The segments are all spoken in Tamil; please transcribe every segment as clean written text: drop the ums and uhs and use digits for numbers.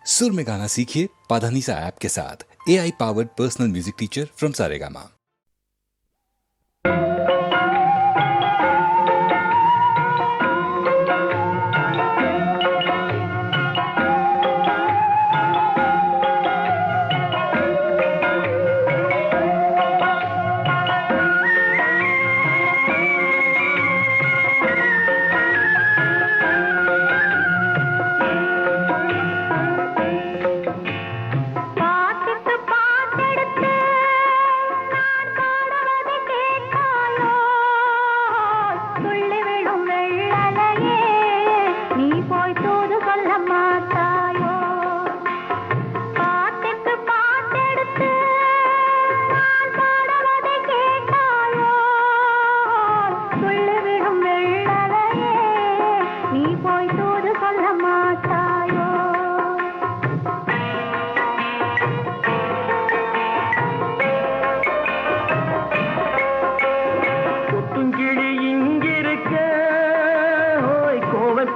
सुर में गाना सीखिए पाधानीसा ऐप के साथ। AI powered personal music teacher from Saregama.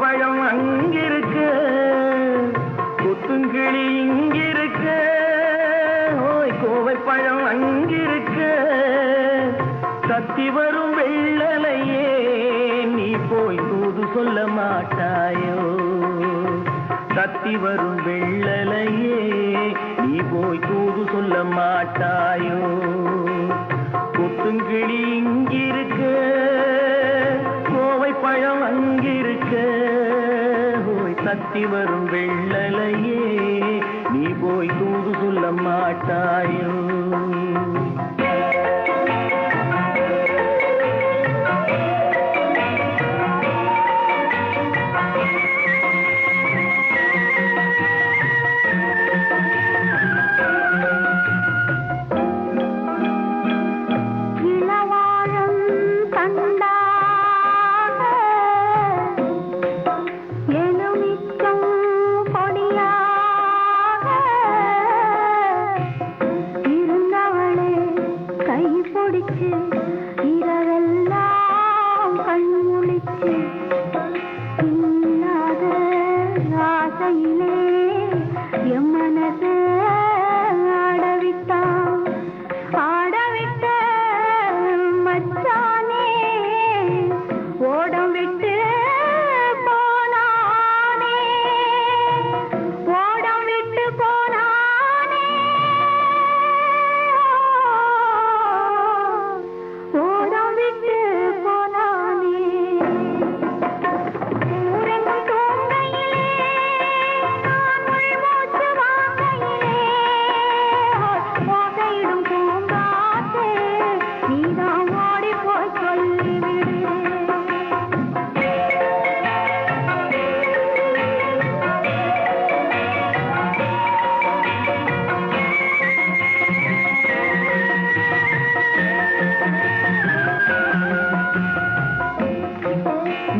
பழம் அங்கிருக்கு, குத்துங்கிளி இங்கிருக்கு, ஓய் கோவை பழம் அங்கிருக்கு. கத்தி வரும் வெள்ளலையே நீ போய் தூது சொல்ல மாட்டாயோ. கத்தி வரும் வெள்ளலையே நீ போய் தூது சொல்ல மாட்டாயோ. குத்துங்கிளி இங்கிருக்கு, கோவை பழம் அங்கிருக்கு, கத்தி வரும் வெள்ளலையே நீ போய் தூது சொல்ல மாட்டாயோ.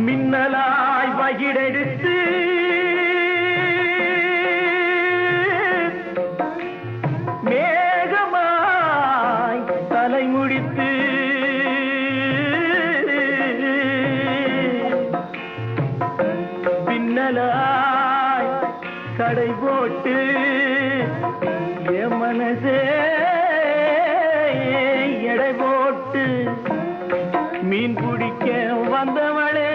மின்னலாய் வகிடெடுத்து மேகமாய் தலை முடித்து பின்னலாய் கடை போட்டு என் மனசே எடை போட்டு மீன் பிடிக்க வந்தவளே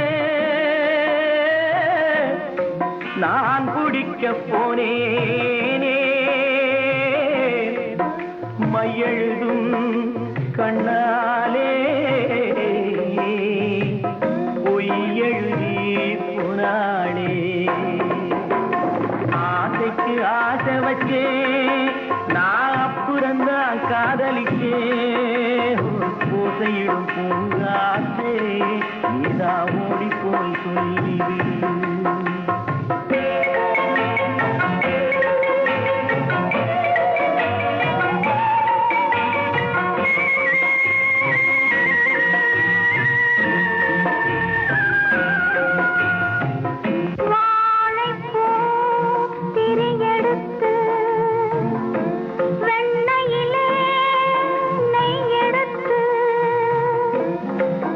நான் பிடிக்க போனேனே. மையெழுதும் கண்ணாலே பொய் எழுதி போனாளே. ஆசைக்கு ஆசை வச்சே நான் அப்புறந்தான் காதலிக்கே. பூசையிடும் பூங்காற்றே நீதா ஓடி போய் சொல்லிவிடு.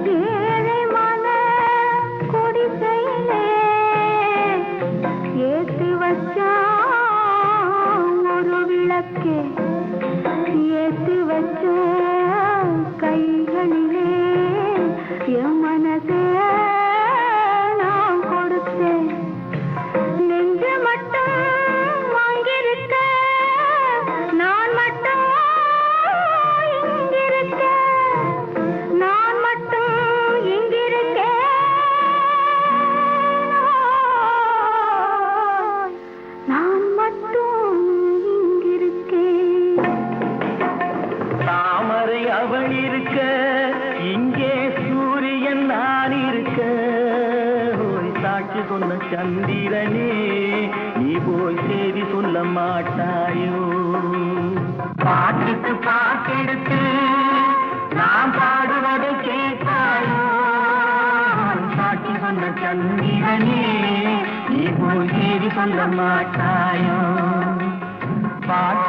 ஏழை மன சந்திரனே நீ போய் செய்தி சொல்ல மாட்டாயோ பாட்டுக்கு பாட்டெடுத்து நாம் பாடுவதை கேட்டாயோ சாட்சி சொன்ன சந்திரனே நீ போய் செய்தி சொல்ல மாட்டாயோ பாட்டு